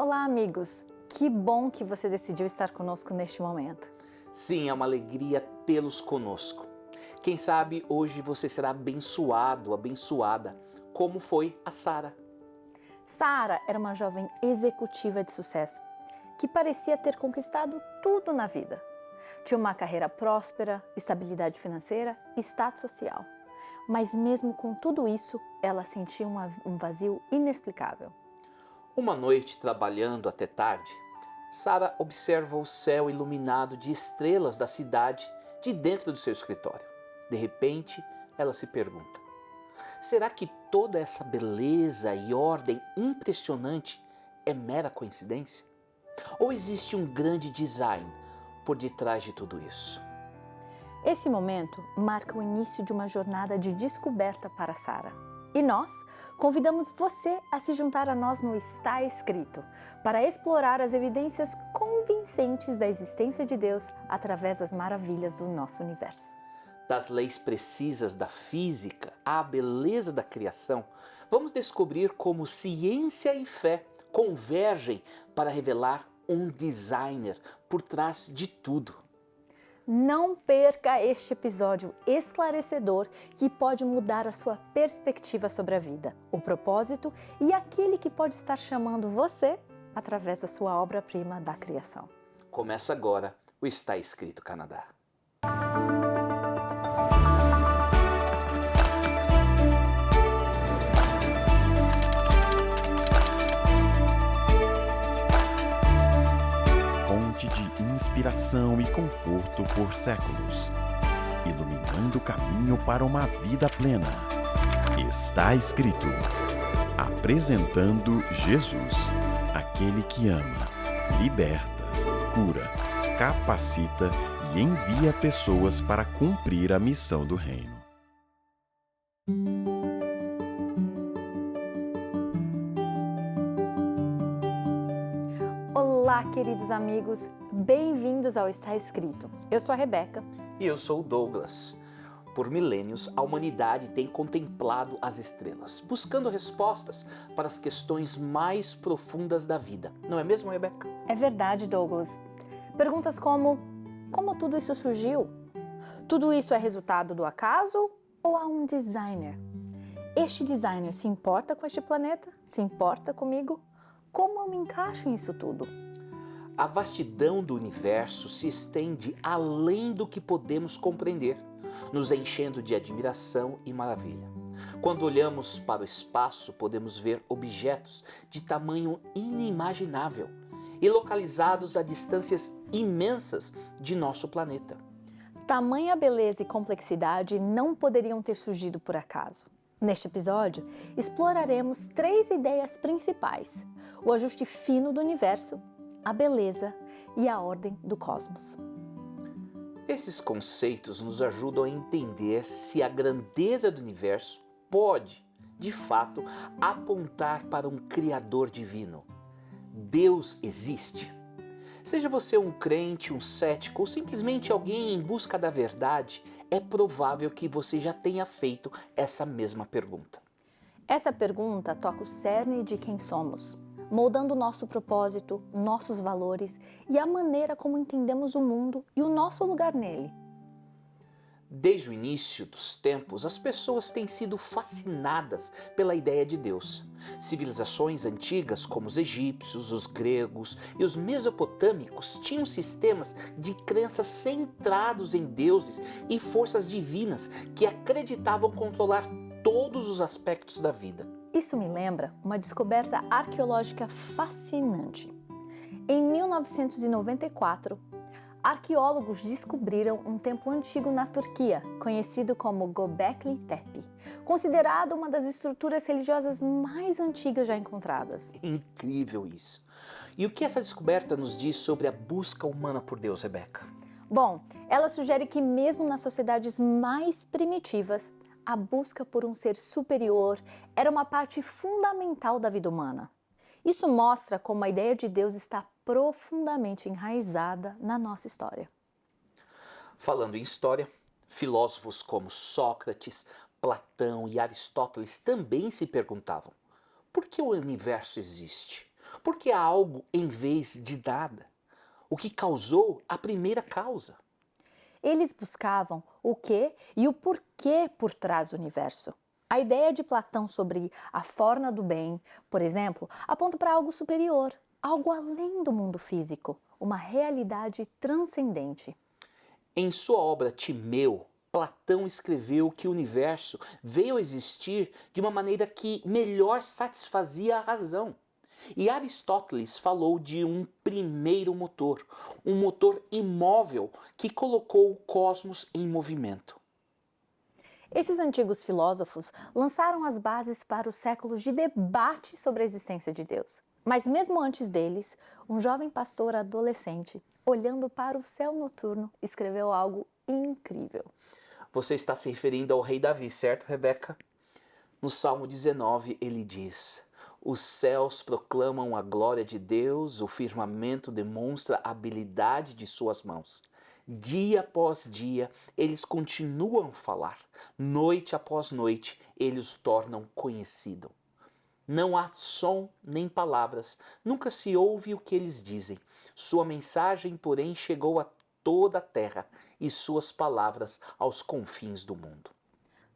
Olá, amigos! Que bom que você decidiu estar conosco neste momento. Sim, é uma alegria tê-los conosco. Quem sabe hoje você será abençoado, abençoada, como foi a Sara. Sara era uma jovem executiva de sucesso que parecia ter conquistado tudo na vida. Tinha uma carreira próspera, estabilidade financeira e status social. Mas mesmo com tudo isso, ela sentia um vazio inexplicável. Uma noite, trabalhando até tarde, Sara observa o céu iluminado de estrelas da cidade de dentro do seu escritório. De repente, ela se pergunta: será que toda essa beleza e ordem impressionante é mera coincidência? Ou existe um grande design por detrás de tudo isso? Esse momento marca o início de uma jornada de descoberta para Sara. E nós convidamos você a se juntar a nós no Está Escrito, para explorar as evidências convincentes da existência de Deus através das maravilhas do nosso universo. Das leis precisas da física à beleza da criação, vamos descobrir como ciência e fé convergem para revelar um designer por trás de tudo. Não perca este episódio esclarecedor que pode mudar a sua perspectiva sobre a vida, o propósito e aquele que pode estar chamando você através da sua obra-prima da criação. Começa agora o Está Escrito Canadá. Fonte de inspiração e conforto por séculos, iluminando o caminho para uma vida plena. Está escrito. Apresentando Jesus, aquele que ama, liberta, cura, capacita e envia pessoas para cumprir a missão do reino. Olá, queridos amigos, bem-vindos ao Está Escrito. Eu sou a Rebeca. E eu sou o Douglas. Por milênios, a humanidade tem contemplado as estrelas, buscando respostas para as questões mais profundas da vida. Não é mesmo, Rebeca? É verdade, Douglas. Perguntas como tudo isso surgiu? Tudo isso é resultado do acaso ou há um designer? Este designer se importa com este planeta? Se importa comigo? Como eu me encaixo nisso tudo? A vastidão do universo se estende além do que podemos compreender, nos enchendo de admiração e maravilha. Quando olhamos para o espaço, podemos ver objetos de tamanho inimaginável e localizados a distâncias imensas de nosso planeta. Tamanha beleza e complexidade não poderiam ter surgido por acaso. Neste episódio, exploraremos 3 ideias principais: o ajuste fino do universo, a beleza e a ordem do cosmos. Esses conceitos nos ajudam a entender se a grandeza do universo pode, de fato, apontar para um Criador divino. Deus existe. Seja você um crente, um cético ou simplesmente alguém em busca da verdade, é provável que você já tenha feito essa mesma pergunta. Essa pergunta toca o cerne de quem somos, moldando o nosso propósito, nossos valores e a maneira como entendemos o mundo e o nosso lugar nele. Desde o início dos tempos, as pessoas têm sido fascinadas pela ideia de Deus. Civilizações antigas, como os egípcios, os gregos e os mesopotâmicos, tinham sistemas de crenças centrados em deuses e forças divinas que acreditavam controlar todos os aspectos da vida. Isso me lembra uma descoberta arqueológica fascinante. Em 1994, arqueólogos descobriram um templo antigo na Turquia, conhecido como Göbekli Tepe, considerado uma das estruturas religiosas mais antigas já encontradas. Incrível isso! E o que essa descoberta nos diz sobre a busca humana por Deus, Rebeca? Bom, ela sugere que mesmo nas sociedades mais primitivas, a busca por um ser superior era uma parte fundamental da vida humana. Isso mostra como a ideia de Deus está profundamente enraizada na nossa história. Falando em história, filósofos como Sócrates, Platão e Aristóteles também se perguntavam: por que o universo existe? Por que há algo em vez de nada? O que causou a primeira causa? Eles buscavam o que e o porquê por trás do universo. A ideia de Platão sobre a forma do bem, por exemplo, aponta para algo superior, algo além do mundo físico, uma realidade transcendente. Em sua obra Timeu, Platão escreveu que o universo veio a existir de uma maneira que melhor satisfazia a razão. E Aristóteles falou de um primeiro motor, um motor imóvel que colocou o cosmos em movimento. Esses antigos filósofos lançaram as bases para os séculos de debate sobre a existência de Deus. Mas mesmo antes deles, um jovem pastor adolescente, olhando para o céu noturno, escreveu algo incrível. Você está se referindo ao rei Davi, certo, Rebeca? No Salmo 19, ele diz: os céus proclamam a glória de Deus, o firmamento demonstra a habilidade de suas mãos. Dia após dia, eles continuam a falar. Noite após noite, eles o tornam conhecido. Não há som nem palavras, nunca se ouve o que eles dizem. Sua mensagem, porém, chegou a toda a terra e suas palavras aos confins do mundo.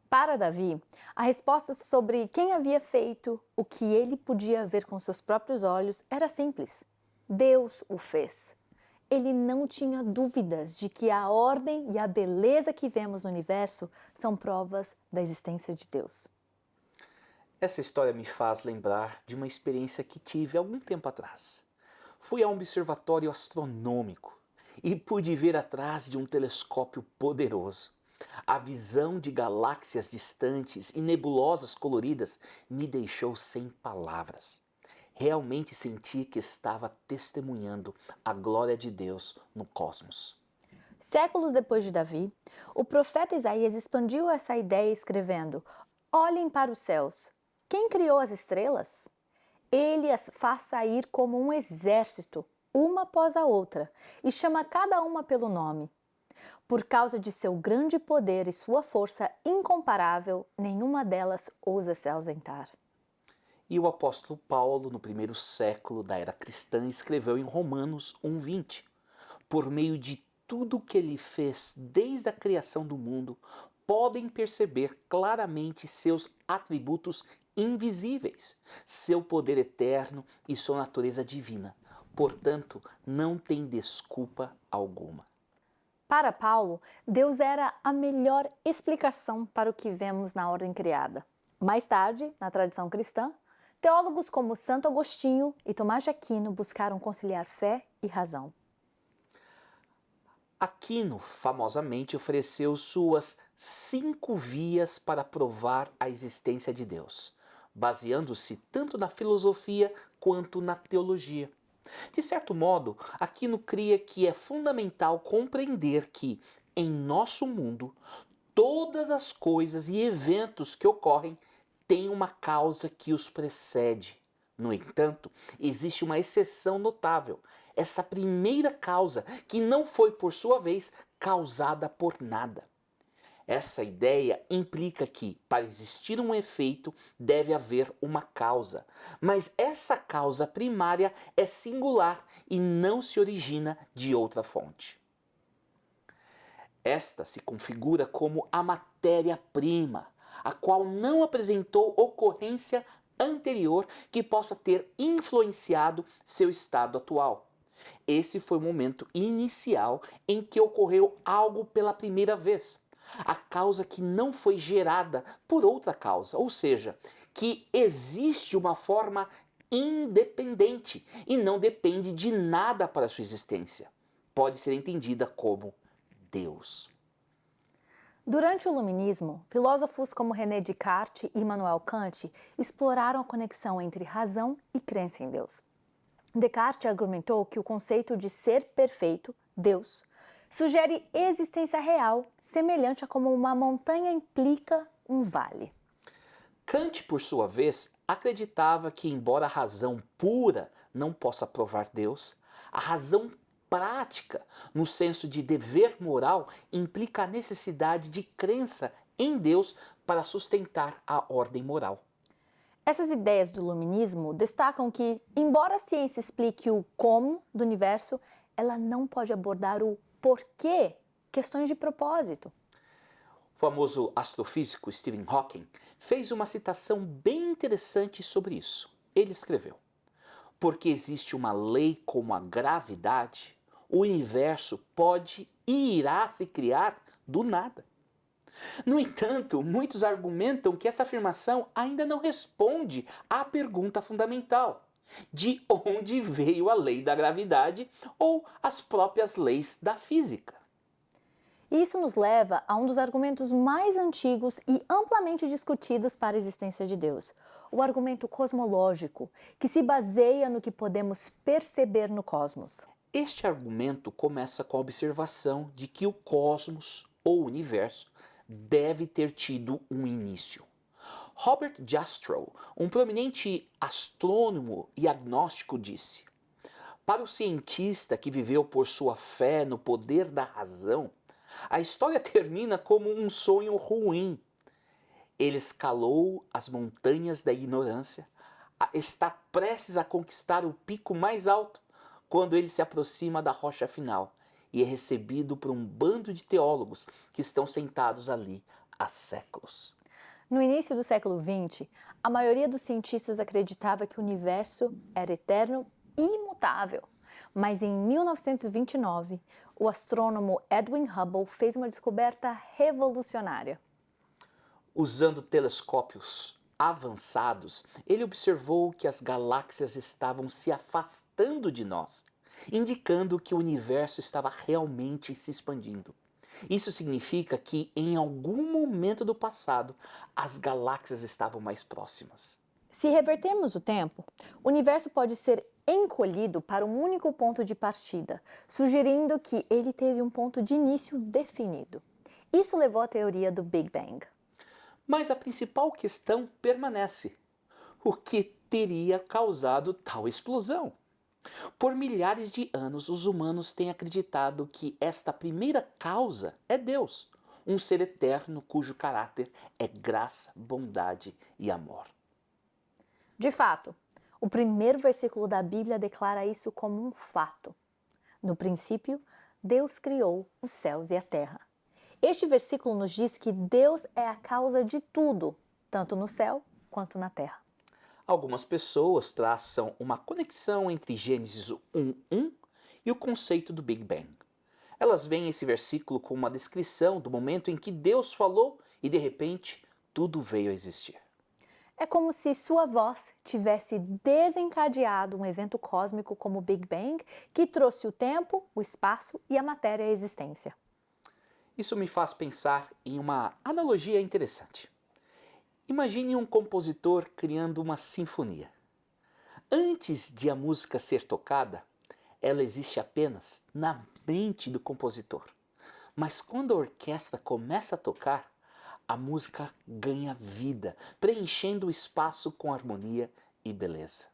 Para Davi, a resposta sobre quem havia feito o que ele podia ver com seus próprios olhos era simples. Deus o fez. Ele não tinha dúvidas de que a ordem e a beleza que vemos no universo são provas da existência de Deus. Essa história me faz lembrar de uma experiência que tive algum tempo atrás. Fui a um observatório astronômico e pude ver atrás de um telescópio poderoso. A visão de galáxias distantes e nebulosas coloridas me deixou sem palavras. Realmente senti que estava testemunhando a glória de Deus no cosmos. Séculos depois de Davi, o profeta Isaías expandiu essa ideia escrevendo: olhem para os céus. Quem criou as estrelas? Ele as faz sair como um exército, uma após a outra, e chama cada uma pelo nome. Por causa de seu grande poder e sua força incomparável, nenhuma delas ousa se ausentar. E o apóstolo Paulo, no primeiro século da era cristã, escreveu em Romanos 1:20: por meio de tudo que ele fez desde a criação do mundo, podem perceber claramente seus atributos invisíveis, seu poder eterno e sua natureza divina. Portanto, não tem desculpa alguma. Para Paulo, Deus era a melhor explicação para o que vemos na ordem criada. Mais tarde, na tradição cristã, teólogos como Santo Agostinho e Tomás de Aquino buscaram conciliar fé e razão. Aquino, famosamente, ofereceu suas 5 vias para provar a existência de Deus, baseando-se tanto na filosofia quanto na teologia. De certo modo, Aquino cria que é fundamental compreender que, em nosso mundo, todas as coisas e eventos que ocorrem têm uma causa que os precede. No entanto, existe uma exceção notável, essa primeira causa que não foi, por sua vez, causada por nada. Essa ideia implica que, para existir um efeito, deve haver uma causa, mas essa causa primária é singular e não se origina de outra fonte. Esta se configura como a matéria-prima, a qual não apresentou ocorrência anterior que possa ter influenciado seu estado atual. Esse foi o momento inicial em que ocorreu algo pela primeira vez. A causa que não foi gerada por outra causa, ou seja, que existe uma forma independente e não depende de nada para sua existência. Pode ser entendida como Deus. Durante o Iluminismo, filósofos como René Descartes e Immanuel Kant exploraram a conexão entre razão e crença em Deus. Descartes argumentou que o conceito de ser perfeito, Deus, sugere existência real, semelhante a como uma montanha implica um vale. Kant, por sua vez, acreditava que, embora a razão pura não possa provar Deus, a razão prática, no senso de dever moral, implica a necessidade de crença em Deus para sustentar a ordem moral. Essas ideias do iluminismo destacam que, embora a ciência explique o como do universo, ela não pode abordar o porquê, questões de propósito. O famoso astrofísico Stephen Hawking fez uma citação bem interessante sobre isso. Ele escreveu: porque existe uma lei como a gravidade, o universo pode e irá se criar do nada. No entanto, muitos argumentam que essa afirmação ainda não responde à pergunta fundamental: de onde veio a lei da gravidade ou as próprias leis da física? E isso nos leva a um dos argumentos mais antigos e amplamente discutidos para a existência de Deus, o argumento cosmológico, que se baseia no que podemos perceber no cosmos. Este argumento começa com a observação de que o cosmos, ou universo, deve ter tido um início. Robert Jastrow, um prominente astrônomo e agnóstico, disse: para o cientista que viveu por sua fé no poder da razão, a história termina como um sonho ruim. Ele escalou as montanhas da ignorância, está prestes a conquistar o pico mais alto, quando ele se aproxima da rocha final e é recebido por um bando de teólogos que estão sentados ali há séculos. No início do século XX, a maioria dos cientistas acreditava que o universo era eterno e imutável. Mas em 1929, o astrônomo Edwin Hubble fez uma descoberta revolucionária. Usando telescópios avançados, ele observou que as galáxias estavam se afastando de nós, indicando que o universo estava realmente se expandindo. Isso significa que, em algum momento do passado, as galáxias estavam mais próximas. Se revertermos o tempo, o universo pode ser encolhido para um único ponto de partida, sugerindo que ele teve um ponto de início definido. Isso levou à teoria do Big Bang. Mas a principal questão permanece: o que teria causado tal explosão? Por milhares de anos, os humanos têm acreditado que esta primeira causa é Deus, um ser eterno cujo caráter é graça, bondade e amor. De fato, o primeiro versículo da Bíblia declara isso como um fato. No princípio, Deus criou os céus e a terra. Este versículo nos diz que Deus é a causa de tudo, tanto no céu quanto na terra. Algumas pessoas traçam uma conexão entre Gênesis 1:1 e o conceito do Big Bang. Elas veem esse versículo como uma descrição do momento em que Deus falou e, de repente, tudo veio a existir. É como se sua voz tivesse desencadeado um evento cósmico como o Big Bang, que trouxe o tempo, o espaço e a matéria à existência. Isso me faz pensar em uma analogia interessante. Imagine um compositor criando uma sinfonia. Antes de a música ser tocada, ela existe apenas na mente do compositor. Mas quando a orquestra começa a tocar, a música ganha vida, preenchendo o espaço com harmonia e beleza.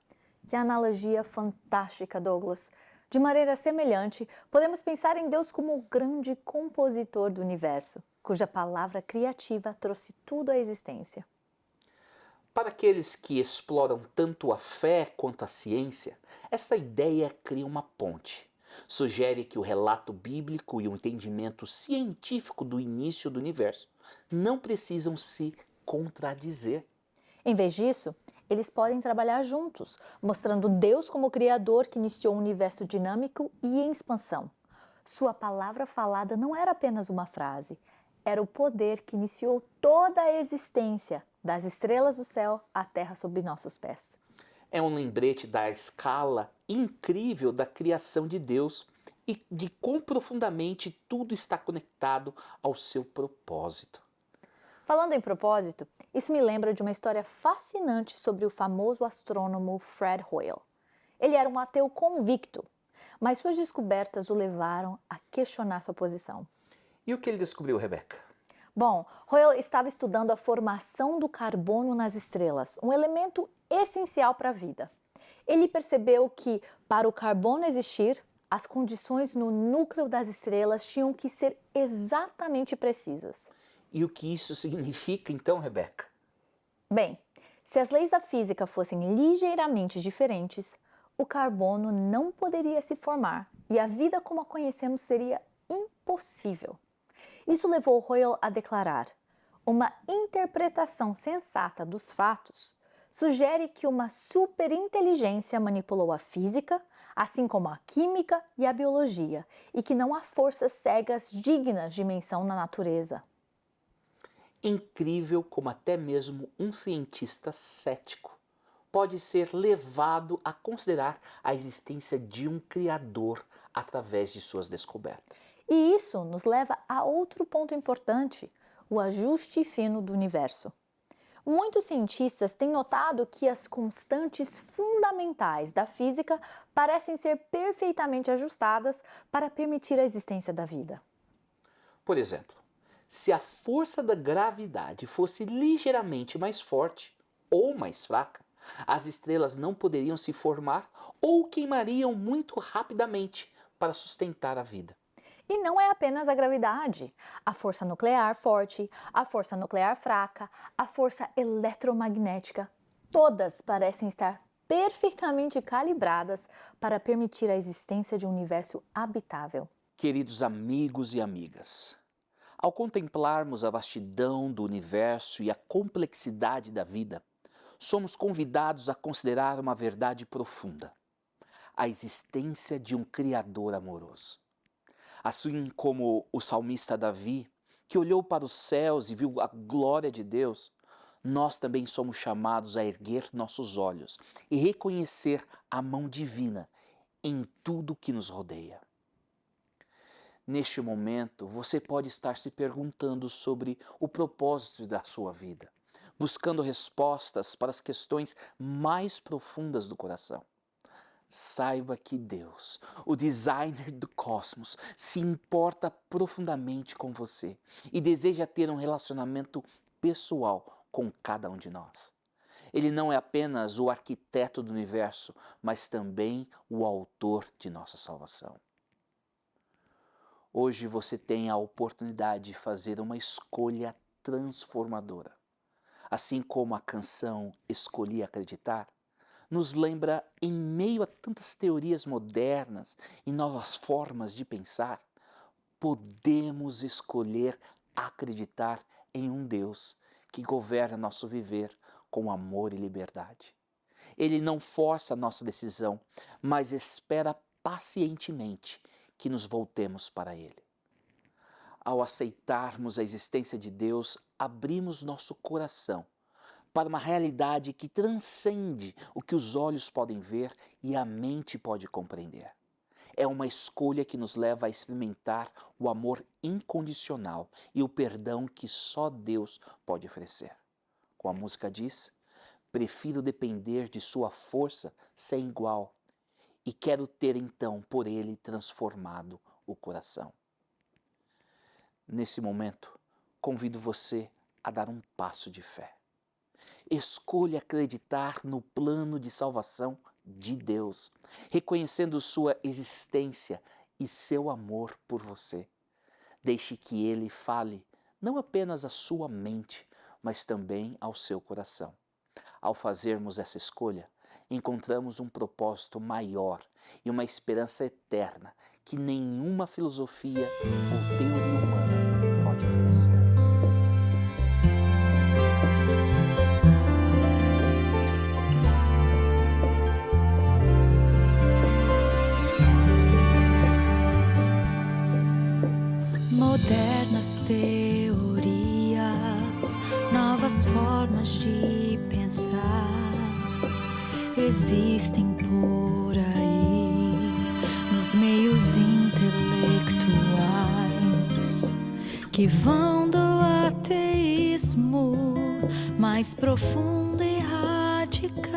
Que analogia fantástica, Douglas! De maneira semelhante, podemos pensar em Deus como o grande compositor do universo, cuja palavra criativa trouxe tudo à existência. Para aqueles que exploram tanto a fé quanto a ciência, essa ideia cria uma ponte. Sugere que o relato bíblico e o entendimento científico do início do universo não precisam se contradizer. Em vez disso, eles podem trabalhar juntos, mostrando Deus como o Criador que iniciou um universo dinâmico e em expansão. Sua palavra falada não era apenas uma frase, era o poder que iniciou toda a existência, das estrelas do céu à terra sob nossos pés. É um lembrete da escala incrível da criação de Deus e de quão profundamente tudo está conectado ao seu propósito. Falando em propósito, isso me lembra de uma história fascinante sobre o famoso astrônomo Fred Hoyle. Ele era um ateu convicto, mas suas descobertas o levaram a questionar sua posição. E o que ele descobriu, Rebeca? Bom, Hoyle estava estudando a formação do carbono nas estrelas, um elemento essencial para a vida. Ele percebeu que, para o carbono existir, as condições no núcleo das estrelas tinham que ser exatamente precisas. E o que isso significa então, Rebeca? Bem, Se as leis da física fossem ligeiramente diferentes, o carbono não poderia se formar e a vida como a conhecemos seria impossível. Isso levou Hoyle a declarar: uma interpretação sensata dos fatos sugere que uma superinteligência manipulou a física, assim como a química e a biologia, e que não há forças cegas dignas de menção na natureza. Incrível como até mesmo um cientista cético pode ser levado a considerar a existência de um Criador através de suas descobertas. E isso nos leva a outro ponto importante: o ajuste fino do universo. Muitos cientistas têm notado que as constantes fundamentais da física parecem ser perfeitamente ajustadas para permitir a existência da vida. Por exemplo, se a força da gravidade fosse ligeiramente mais forte ou mais fraca, as estrelas não poderiam se formar ou queimariam muito rapidamente para sustentar a vida. E não é apenas a gravidade. A força nuclear forte, a força nuclear fraca, a força eletromagnética, todas parecem estar perfeitamente calibradas para permitir a existência de um universo habitável. Queridos amigos e amigas, ao contemplarmos a vastidão do universo e a complexidade da vida, somos convidados a considerar uma verdade profunda: a existência de um Criador amoroso. Assim como o salmista Davi, que olhou para os céus e viu a glória de Deus, nós também somos chamados a erguer nossos olhos e reconhecer a mão divina em tudo que nos rodeia. Neste momento, você pode estar se perguntando sobre o propósito da sua vida, buscando respostas para as questões mais profundas do coração. Saiba que Deus, o designer do cosmos, se importa profundamente com você e deseja ter um relacionamento pessoal com cada um de nós. Ele não é apenas o arquiteto do universo, mas também o autor de nossa salvação. Hoje você tem a oportunidade de fazer uma escolha transformadora. Assim como a canção Escolhi Acreditar nos lembra, em meio a tantas teorias modernas e novas formas de pensar, podemos escolher acreditar em um Deus que governa nosso viver com amor e liberdade. Ele não força a nossa decisão, mas espera pacientemente que nos voltemos para Ele. Ao aceitarmos a existência de Deus, abrimos nosso coração para uma realidade que transcende o que os olhos podem ver e a mente pode compreender. É uma escolha que nos leva a experimentar o amor incondicional e o perdão que só Deus pode oferecer. Como a música diz, prefiro depender de sua força sem igual e quero ter então por Ele transformado o coração. Nesse momento, convido você a dar um passo de fé. Escolha acreditar no plano de salvação de Deus, reconhecendo sua existência e seu amor por você. Deixe que Ele fale não apenas à sua mente, mas também ao seu coração. Ao fazermos essa escolha, encontramos um propósito maior e uma esperança eterna que nenhuma filosofia ou teoria humana pode oferecer. Modernas teorias, novas formas de pensar existem por aí nos meios intelectuais que vão do ateísmo mais profundo e radical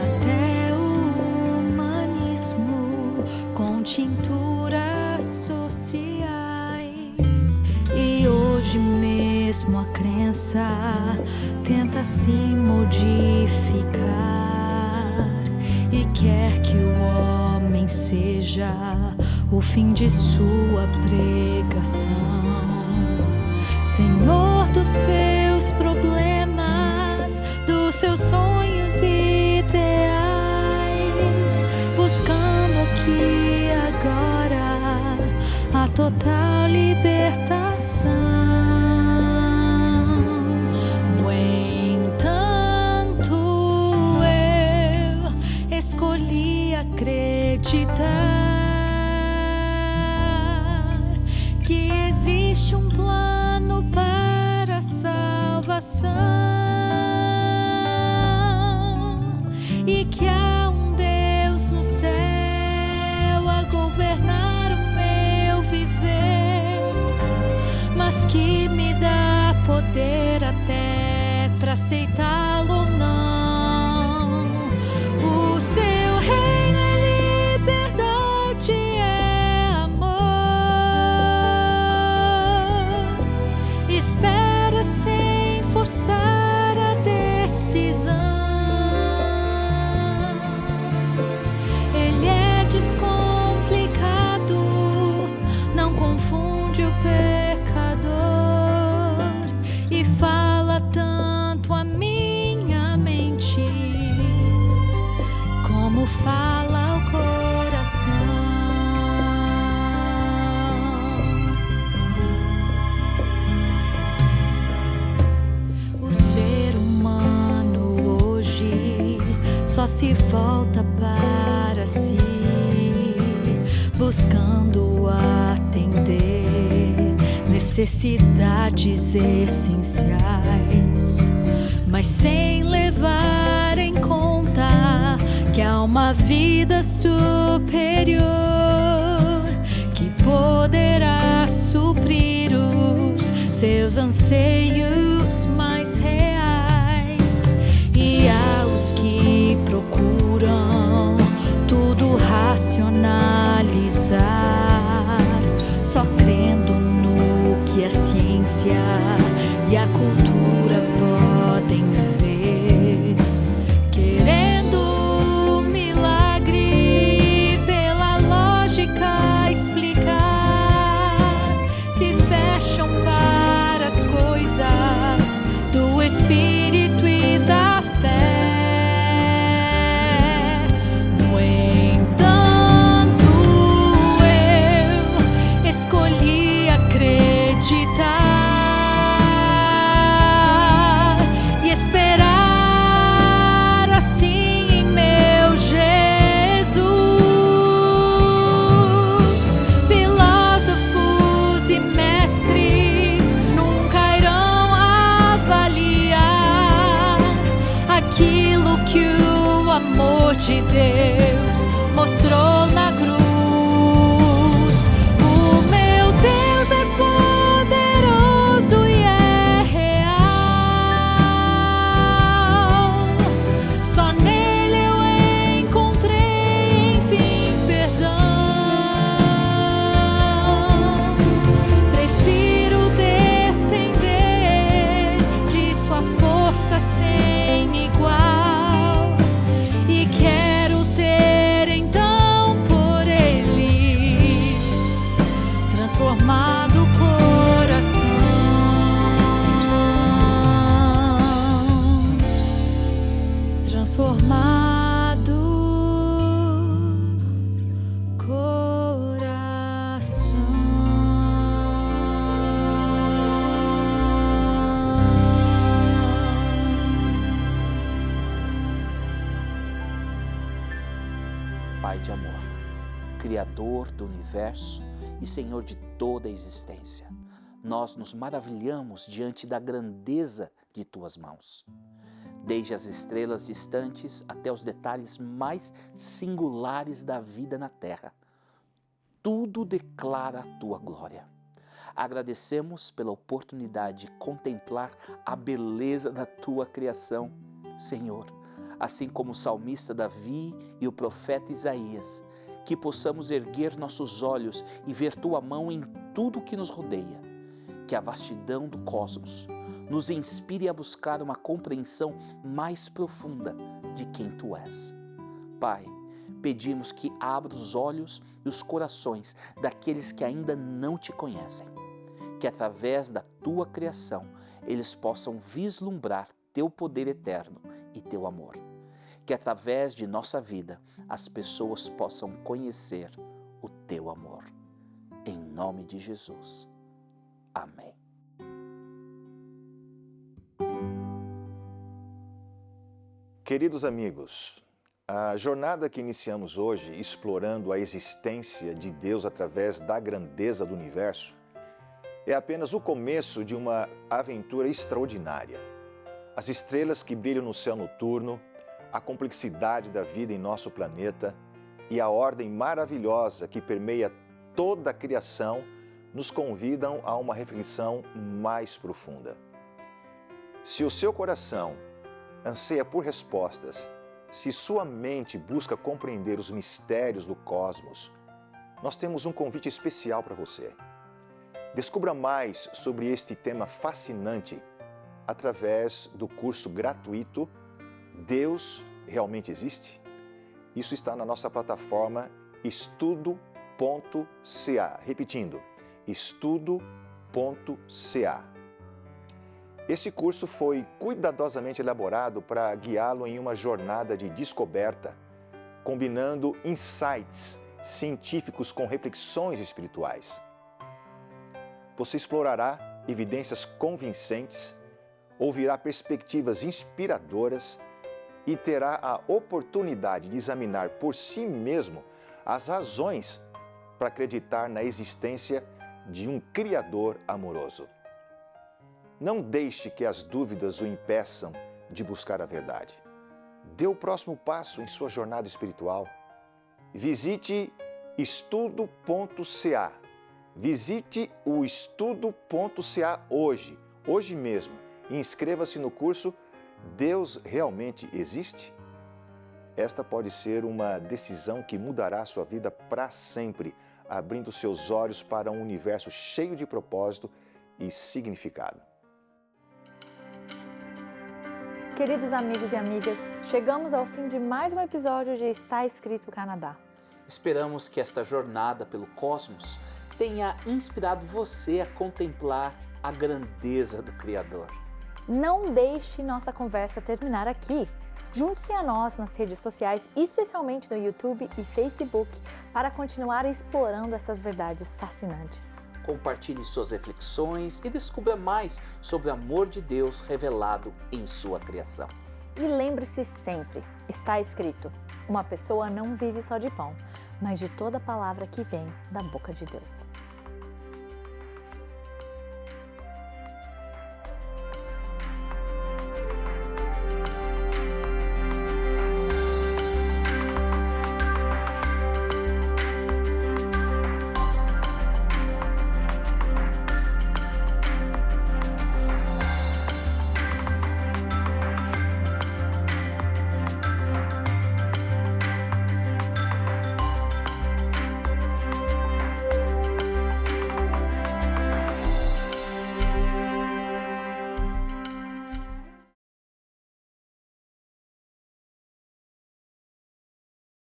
até o humanismo com tinturas sociais. E hoje mesmo a crença tenta se modificar e quer que o homem seja o fim de sua pregação, senhor dos seus problemas, seus sonhos ideais, buscando aqui agora a total libertação. No entanto, eu escolhi acreditar que existe um plano para a salvação e que há um Deus no céu a governar o meu viver, mas que me dá poder até para aceitá-lo ou não. O seu reino é liberdade, é amor. Espera sem forçar a decisão. Ele é descomplicado, não confunde o pecador e fala tanto a minha mente como fala o coração. O ser humano hoje só se volta para si, buscando atender necessidades essenciais, mas sem levar em conta que há uma vida superior que poderá suprir os seus anseios mais reais. E há os que procuram tudo racionalizar, só crendo no que a ciência e a cultura podem ver, querendo milagre pela lógica explicar, se fecham para as coisas do espírito e da fé. No entanto, eu escolhi acreditar e esperar assim em meu Jesus. Filósofos e mestres nunca irão avaliar aquilo que o amor de Deus mostrou na cruz. O meu Deus é poderoso e é real. Só nele eu encontrei, enfim, perdão. Prefiro depender de sua força sem igual e quero ter então por ele transformado o coração, transformado Pai de amor, Criador do universo e Senhor de toda a existência, nós nos maravilhamos diante da grandeza de Tuas mãos. Desde as estrelas distantes até os detalhes mais singulares da vida na Terra, tudo declara a Tua glória. Agradecemos pela oportunidade de contemplar a beleza da Tua criação, Senhor, assim como o salmista Davi e o profeta Isaías, que possamos erguer nossos olhos e ver Tua mão em tudo que nos rodeia. Que a vastidão do cosmos nos inspire a buscar uma compreensão mais profunda de quem Tu és. Pai, pedimos que abra os olhos e os corações daqueles que ainda não Te conhecem, que através da Tua criação eles possam vislumbrar Teu poder eterno e teu amor. Que através de nossa vida as pessoas possam conhecer o teu amor. Em nome de Jesus. Amém. Queridos amigos, a jornada que iniciamos hoje, explorando a existência de Deus através da grandeza do universo, é apenas o começo de uma aventura extraordinária. As estrelas que brilham no céu noturno, a complexidade da vida em nosso planeta e a ordem maravilhosa que permeia toda a criação nos convidam a uma reflexão mais profunda. Se o seu coração anseia por respostas, se sua mente busca compreender os mistérios do cosmos, nós temos um convite especial para você. Descubra mais sobre este tema fascinante através do curso gratuito Deus Realmente Existe? Isso está na nossa plataforma estudo.ca. Repetindo, estudo.ca. Esse curso foi cuidadosamente elaborado para guiá-lo em uma jornada de descoberta, combinando insights científicos com reflexões espirituais. Você explorará evidências convincentes, ouvirá perspectivas inspiradoras e terá a oportunidade de examinar por si mesmo as razões para acreditar na existência de um Criador amoroso. Não deixe que as dúvidas o impeçam de buscar a verdade. Dê o próximo passo em sua jornada espiritual. Visite estudo.ca. Visite o estudo.ca hoje mesmo, e inscreva-se no curso Deus Realmente Existe? Esta pode ser uma decisão que mudará a sua vida para sempre, abrindo seus olhos para um universo cheio de propósito e significado. Queridos amigos e amigas, chegamos ao fim de mais um episódio de Está Escrito Canadá. Esperamos que esta jornada pelo cosmos tenha inspirado você a contemplar a grandeza do Criador. Não deixe nossa conversa terminar aqui. Junte-se a nós nas redes sociais, especialmente no YouTube e Facebook, para continuar explorando essas verdades fascinantes. Compartilhe suas reflexões e descubra mais sobre o amor de Deus revelado em sua criação. E lembre-se sempre, está escrito, uma pessoa não vive só de pão, mas de toda palavra que vem da boca de Deus.